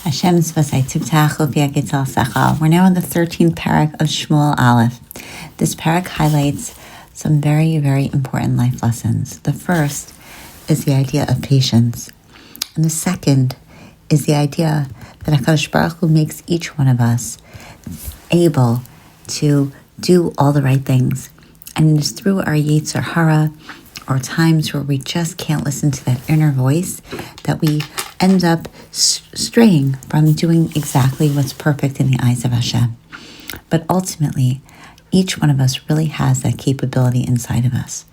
Hashem's Vasai Tivtach Lopia Gitzal Sachal. We're now on the 13th Perek of Shmuel Aleph. This Perek highlights some very, very important life lessons. The first is the idea of patience. And the second is the idea that HaKadosh Baruch Hu makes each one of us able to do all the right things. And it is through our Yetzer Hara, or times where we just can't listen to that inner voice, that we end up straying from doing exactly what's perfect in the eyes of Hashem. But ultimately, each one of us really has that capability inside of us.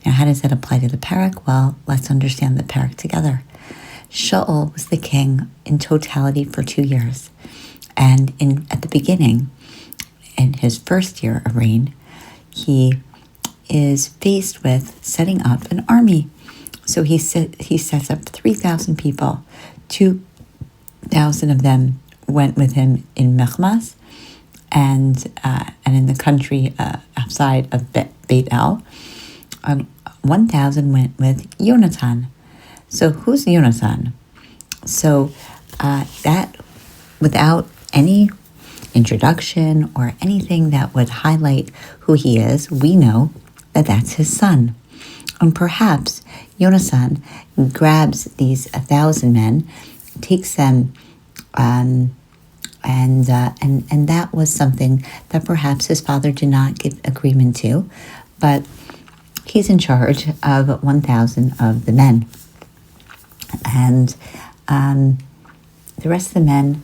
Now, how does that apply to the Perek? Well, let's understand the Perek together. Shaul was the king in totality for 2 years. And at the beginning, in his first year of reign, he is faced with setting up an army. So he sets up 3,000 people. 2,000 of them went with him in Mechmas and in the country outside of Beit El. 1,000 went with Yonatan. So who's Yonatan? So that, without any introduction or anything that would highlight who he is, we know that that's his son. And perhaps Yonasan grabs these 1,000 men, takes them, and that was something that perhaps his father did not give agreement to, but he's in charge of 1,000 of the men, and the rest of the men,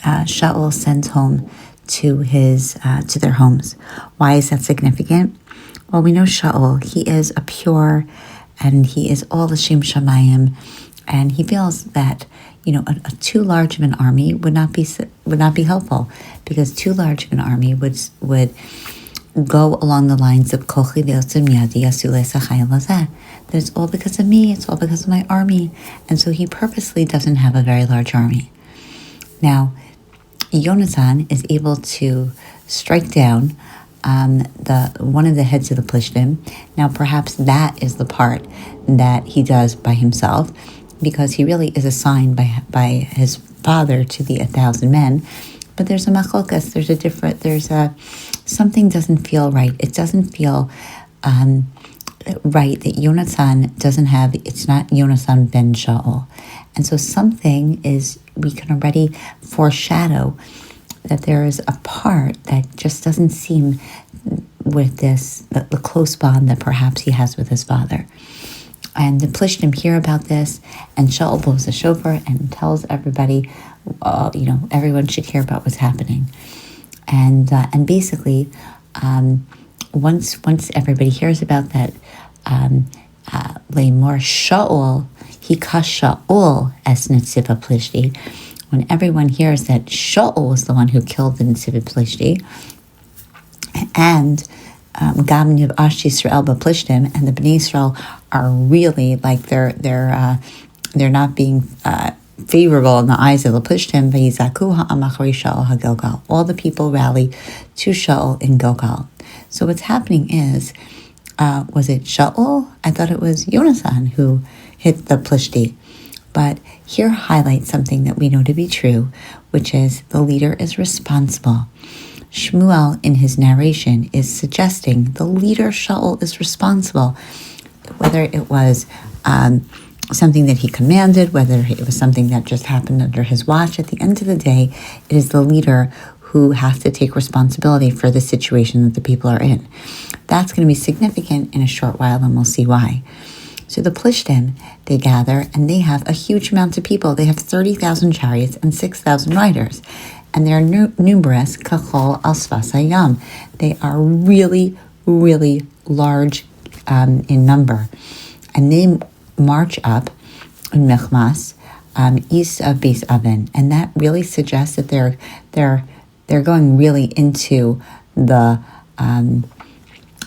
Shaul sends home to their homes. Why is that significant? Well, we know Shaul, he is a pure, and he is all L'shem Shamayim, and he feels that, a too large of an army would not be helpful, because too large of an army would go along the lines of Kochi Ve'otzim Yadi Yasule Sachai Lazeh, that it's all because of me, it's all because of my army, and so he purposely doesn't have a very large army. Now, Yonatan is able to strike down one of the heads of the Plishtim. Now, perhaps that is the part that he does by himself, because he really is assigned by his father to the 1,000 men. But there's a machlokas, something doesn't feel right. It doesn't feel right that Yonatan doesn't have, it's not Yonatan ben Shaul. And so we can already foreshadow that there is a part that just doesn't seem with the close bond that perhaps he has with his father. And the Plishtim hear about this, and Shaul blows the shofar and tells everybody, everyone should hear about what's happening. And basically, once everybody hears about that, Leimor Shaul, Hikash Shaul es Netziva Plishti, when everyone hears that Shaul was the one who killed the Netziva Plishti, and Gam Nivash Yisrael B'Plishtim, and the Bnei Yisrael are really like they're not being favorable in the eyes of the Plishtim. V'yizaku ha'am achari Shaul ha'Gilgal. All the people rally to Shaul in Gilgal. So what's happening is, was it Shaul? I thought it was Yonasan who hit the Plishti. But here highlights something that we know to be true, which is the leader is responsible. Shmuel, in his narration, is suggesting the leader Shaul is responsible, whether it was something that he commanded, whether it was something that just happened under his watch. At the end of the day, it is the leader who has to take responsibility for the situation that the people are in. That's going to be significant in a short while, and we'll see why. So the Plishtim, they gather, and they have a huge amount of people. They have 30,000 chariots and 6,000 riders. And they're numerous, kachol al sfas hayam. They are really, really large in number. And they march up in Mechmas, east of Beis Aven. And that really suggests that they're going really into the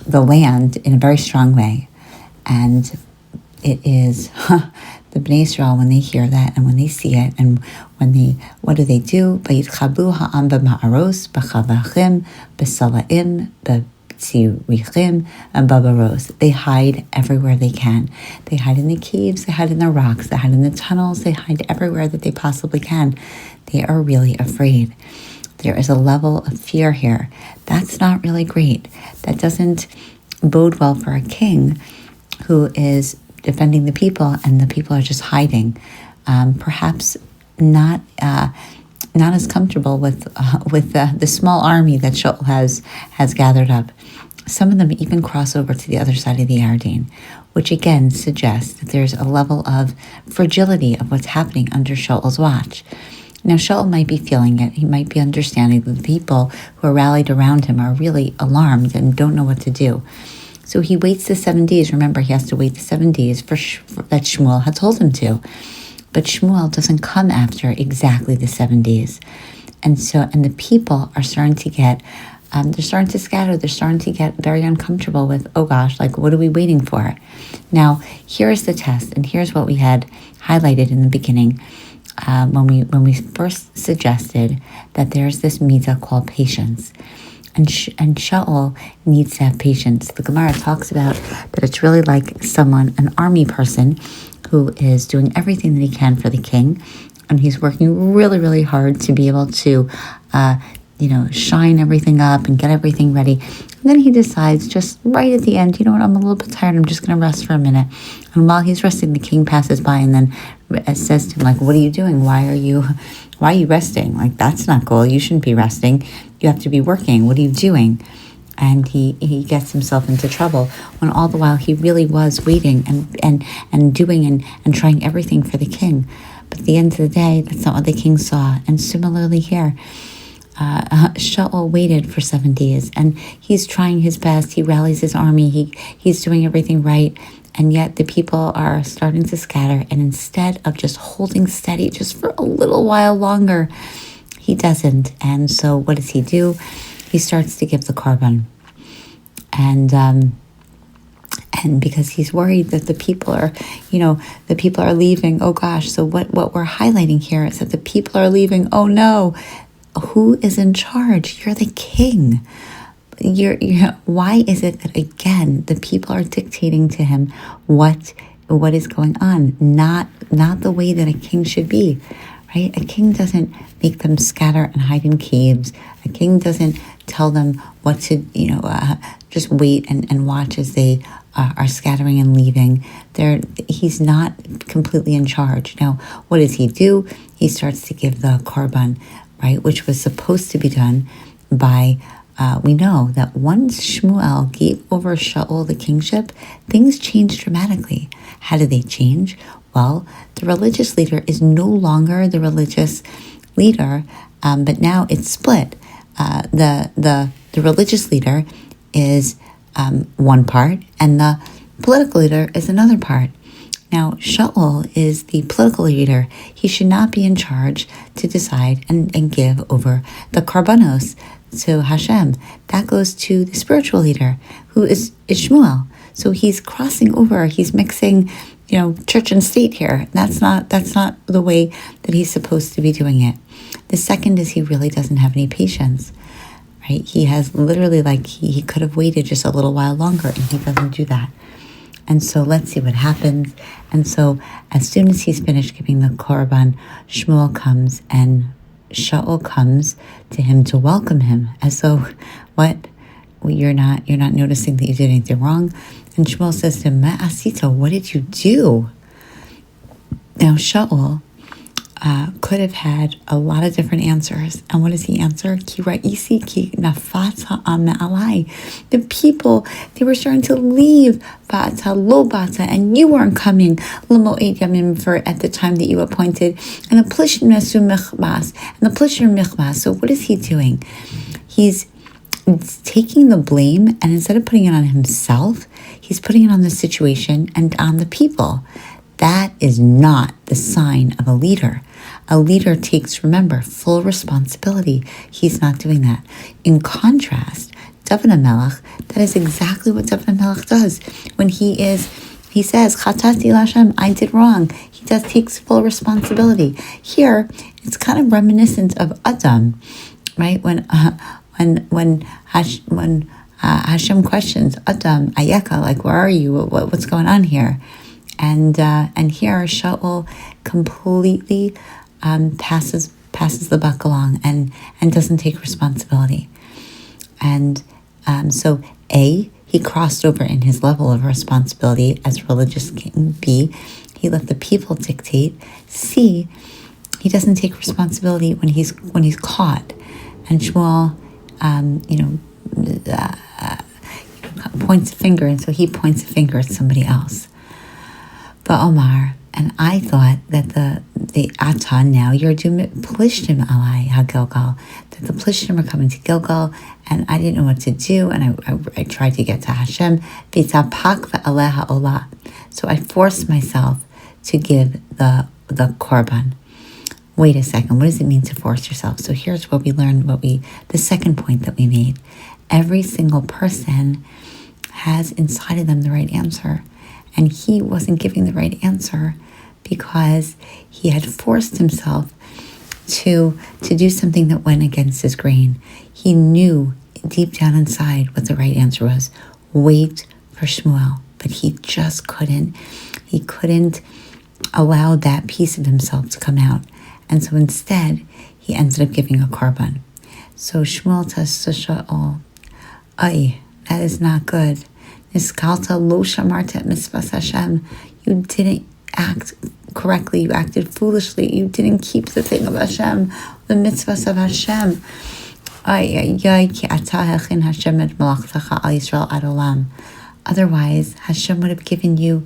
land in a very strong way. And it is the Bnei Yisrael, when they hear that and when they see it, and what do they do? Vayitchabu ha'am b'ma'aros, b'chavachim, b'salaim, Tzirichim and Babaros. They hide everywhere they can. They hide in the caves, they hide in the rocks, they hide in the tunnels, they hide everywhere that they possibly can. They are really afraid. There is a level of fear here. That's not really great. That doesn't bode well for a king who is defending the people and the people are just hiding. Perhaps not as comfortable with the small army that Shaul has gathered up. Some of them even cross over to the other side of the Yarden, which again suggests that there's a level of fragility of what's happening under Shaul's watch. Now, Shaul might be feeling it. He might be understanding that the people who are rallied around him are really alarmed and don't know what to do. So he waits the 7 days. Remember, he has to wait the 7 days for that Shmuel had told him to. But Shmuel doesn't come after exactly the 7 days. And the people are starting to get, they're starting to scatter. They're starting to get very uncomfortable with, oh gosh, like, what are we waiting for? Now, here's the test. And here's what we had highlighted in the beginning. When we first suggested that there's this mitzvah called patience, and Shaul needs to have patience. The Gemara talks about that it's really like an army person, who is doing everything that he can for the king, and he's working really, really hard to be able to, shine everything up and get everything ready. And then he decides just right at the end, you know what, I'm a little bit tired, I'm just going to rest for a minute. And while he's resting, the king passes by and then says to him, like, what are you doing? Why are you resting? Like, that's not cool. You shouldn't be resting. You have to be working. What are you doing? And he gets himself into trouble when all the while he really was waiting and doing and trying everything for the king. But at the end of the day, that's not what the king saw. And similarly here, Shaul waited for 7 days and he's trying his best. He rallies his army. He's doing everything right. And yet the people are starting to scatter. And instead of just holding steady just for a little while longer, he doesn't. And so what does he do? He starts to give the korban. And because he's worried that the people are leaving. Oh gosh. So what we're highlighting here is that the people are leaving. Oh no. Who is in charge? You're the king. Why is it that again the people are dictating to him what is going on? Not the way that a king should be, right? A king doesn't make them scatter and hide in caves. A king doesn't tell them what to just wait and watch as they are scattering and leaving. He's not completely in charge. Now, what does he do? He starts to give the korban, right, which was supposed to be done by. We know that once Shmuel gave over Shaul the kingship, things changed dramatically. How did they change? Well, the religious leader is no longer the religious leader, but now it's split. The religious leader is one part, and the political leader is another part. Now, Shaul is the political leader. He should not be in charge to decide and give over the karbanos to Hashem. That goes to the spiritual leader, who is Shmuel. So he's crossing over. He's mixing, church and state here. That's not the way that he's supposed to be doing it. The second is he really doesn't have any patience, right? He has literally he could have waited just a little while longer, and he doesn't do that. And so let's see what happens. And so as soon as he's finished giving the korban, Shmuel comes and Shaul comes to him to welcome him, as though, what? Well, you're not noticing that you did anything wrong? And Shmuel says to him, Ma asita, what did you do? Now Shaul could have had a lot of different answers. And what does he answer? Ki ra'isi ki nafat ha'am me'alai. The people, they were starting to leave. Ba'ata lo ba'ata, and you weren't coming. L'mo'ed yamim, for at the time that you appointed. And the plishim nasu michbas. And the plishim michbas. So what is he doing? He's taking the blame, and instead of putting it on himself, he's putting it on the situation and on the people. That is not the sign of a leader. A leader takes, remember, full responsibility. He's not doing that. In contrast, David HaMelech, that is exactly what David HaMelech does. When he says, Chatati Lashem, I did wrong. He takes full responsibility. Here, it's kind of reminiscent of Adam, right? When Hashem questions, Adam, Ayeka, like, where are you? What's going on here? And here Shaul completely passes the buck along and doesn't take responsibility. And so A, he crossed over in his level of responsibility as religious king. B, he let the people dictate. C, he doesn't take responsibility when he's caught. And Shmuel, points a finger, and so he points a finger at somebody else. But Omar, and I thought that the Ata, now you're doing Plishtim alai ha-Gilgal, that the Plishtim are coming to Gilgal, and I didn't know what to do, and I tried to get to Hashem. V'tapak ve'aleha olah. So I forced myself to give the korban. Wait a second, what does it mean to force yourself? So here's what we learned, the second point that we made. Every single person has inside of them the right answer. And he wasn't giving the right answer because he had forced himself to do something that went against his grain. He knew deep down inside what the right answer was. Wait for Shmuel. But he just couldn't. He couldn't allow that piece of himself to come out. And so instead, he ended up giving a korban. So Shmuel says to Shaul, "Ay, that is not good. Niskalta lo shamarta et mitzvahs Hashem. You didn't act correctly. You acted foolishly. You didn't keep the thing of Hashem, the mitzvahs of Hashem. Ay, ay, ay, ki ata hechin Hashem et malachtecha al Yisrael ad olam. Otherwise, Hashem would have given you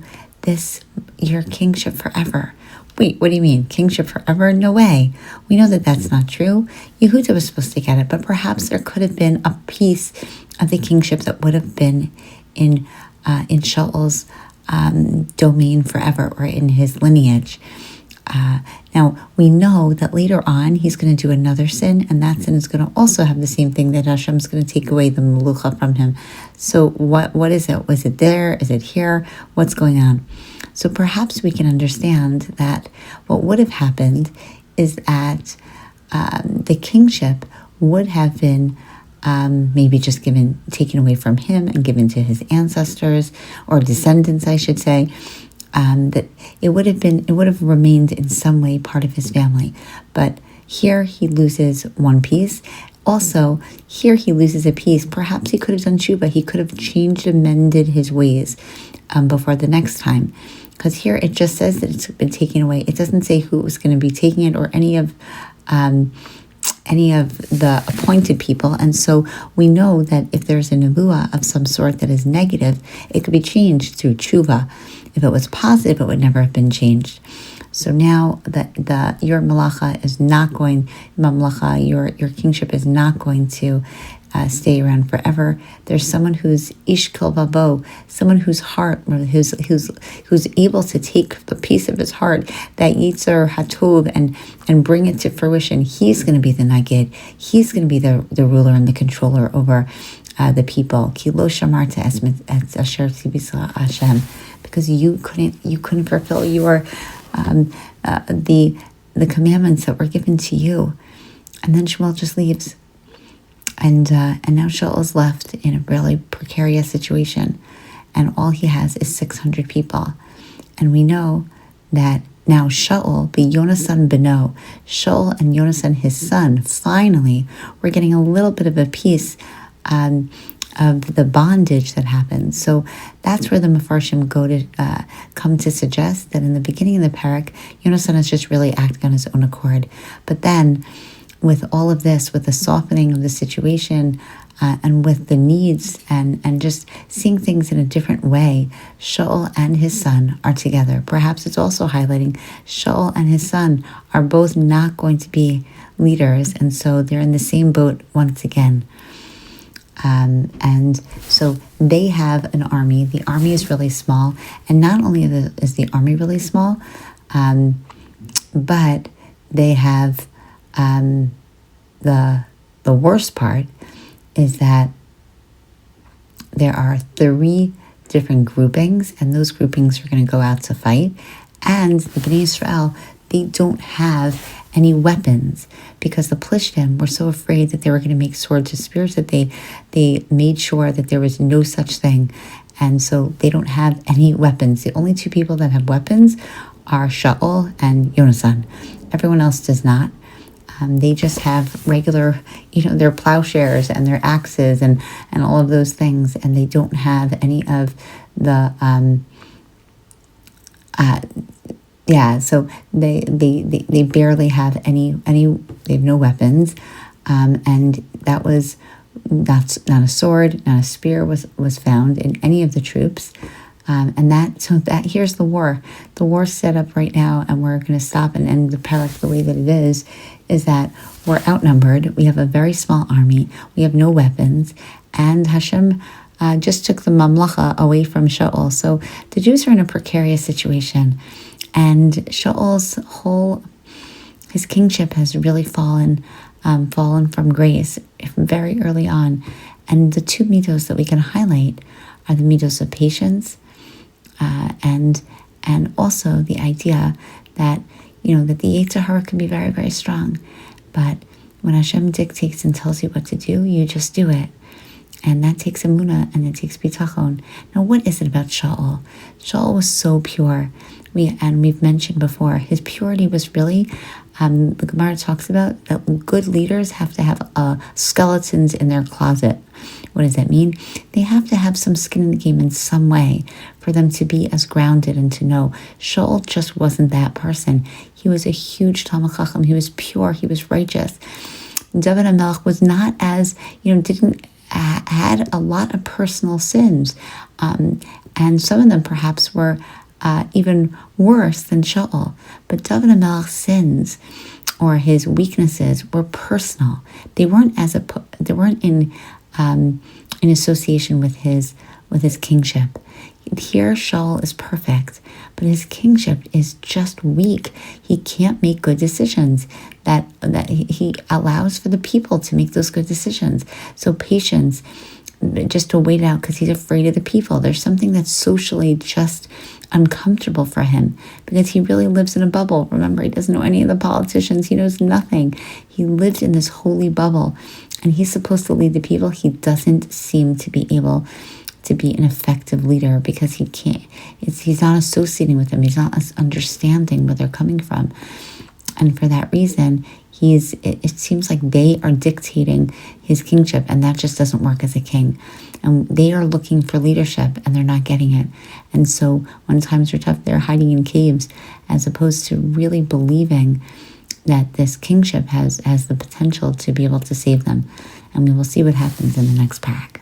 your kingship forever." Wait, what do you mean? Kingship forever? No way. We know that that's not true. Yehuda was supposed to get it, but perhaps there could have been a piece of the kingship that would have been in Shaul's domain forever, or in his lineage. Now, we know that later on he's going to do another sin, and that sin is going to also have the same thing, that Hashem's going to take away the melucha from him. So what is it? Was it there? Is it here? What's going on? So perhaps we can understand that what would have happened is that the kingship would have been maybe just taken away from him and given to his ancestors, or descendants, I should say. That it would have remained in some way part of his family. But here he loses one piece. Also, here he loses a piece. Perhaps he could have done tshuva. He could have changed and mended his ways before the next time. Because here it just says that it's been taken away. It doesn't say who was going to be taking it, or any of the appointed people. And so we know that if there's a nevuah of some sort that is negative, it could be changed through tshuva. If it was positive, it would never have been changed. So now that your malacha is not going, your kingship is not going to stay around forever. There's someone who's ish kol vavo, someone whose heart, who's able to take the piece of his heart, that yitzer hatov, and bring it to fruition. He's going to be the nagid. He's going to be the ruler and the controller over the people. Ki lo shamarta es asher tzivisa Hashem, because you couldn't fulfill your the commandments that were given to you. And then Shmuel just leaves. And now Shaul is left in a really precarious situation, and all he has is 600 people. And we know that now Shaul, Yonasan Beno, Shaul and Yonasan, his son, finally, we're getting a little bit of a piece of the bondage that happens. So that's where the Mefarshim come to suggest that in the beginning of the Perek, Yonasan is just really acting on his own accord. But then, with all of this, with the softening of the situation, and with the needs, and just seeing things in a different way, Shaul and his son are together. Perhaps it's also highlighting Shaul and his son are both not going to be leaders, and so they're in the same boat once again. And so they have an army. The army is really small, and not only is the army really small, but they have the worst part is that there are 3 different groupings, and those groupings are going to go out to fight. And the Bnei Israel, they don't have any weapons, because the Plishtim were so afraid that they were going to make swords of spears that they made sure that there was no such thing. And so they don't have any weapons. The only two people that have weapons are Shaul and Yonasan. Everyone else does not. They just have regular, their plowshares and their axes and all of those things, and they don't have any of the, so they barely have any, they have no weapons, and that's not a sword, not a spear was found in any of the troops. Here's the war. The war's set up right now, and we're going to stop and end the Perek the way that it is that we're outnumbered. We have a very small army. We have no weapons. And Hashem just took the mamlacha away from Shaul. So the Jews are in a precarious situation. And Shaul's his kingship has really fallen from grace very early on. And the two midos that we can highlight are the midos of patience, and also the idea that that the Yetzer Hara can be very, very strong, but when Hashem dictates and tells you what to do, you just do it, and that takes emunah and it takes bitachon. Now, what is it about Shaul? Shaul was so pure. We've mentioned before, his purity was really. The Gemara talks about that good leaders have to have skeletons in their closet. What does that mean? They have to have some skin in the game in some way for them to be as grounded and to know. Shaul just wasn't that person. He was a huge Talmid Chacham. He was pure. He was righteous. David HaMelech was not as, had a lot of personal sins. And some of them perhaps were even worse than Shaul. But David HaMelech's sins or his weaknesses were personal. They weren't in association with his kingship. Here, Shaul is perfect, but his kingship is just weak. He can't make good decisions. That he allows for the people to make those good decisions. So patience, just to wait it out because he's afraid of the people. There's something that's socially just uncomfortable for him because he really lives in a bubble. Remember, he doesn't know any of the politicians. He knows nothing. He lives in this holy bubble, and he's supposed to lead the people. He doesn't seem to be able to be an effective leader because he can't. He's not associating with them. He's not understanding where they're coming from, and for that reason, it seems like they are dictating his kingship, and that just doesn't work as a king. And they are looking for leadership, and they're not getting it. And so when times are tough, they're hiding in caves, as opposed to really believing that this kingship has the potential to be able to save them. And we will see what happens in the next parak.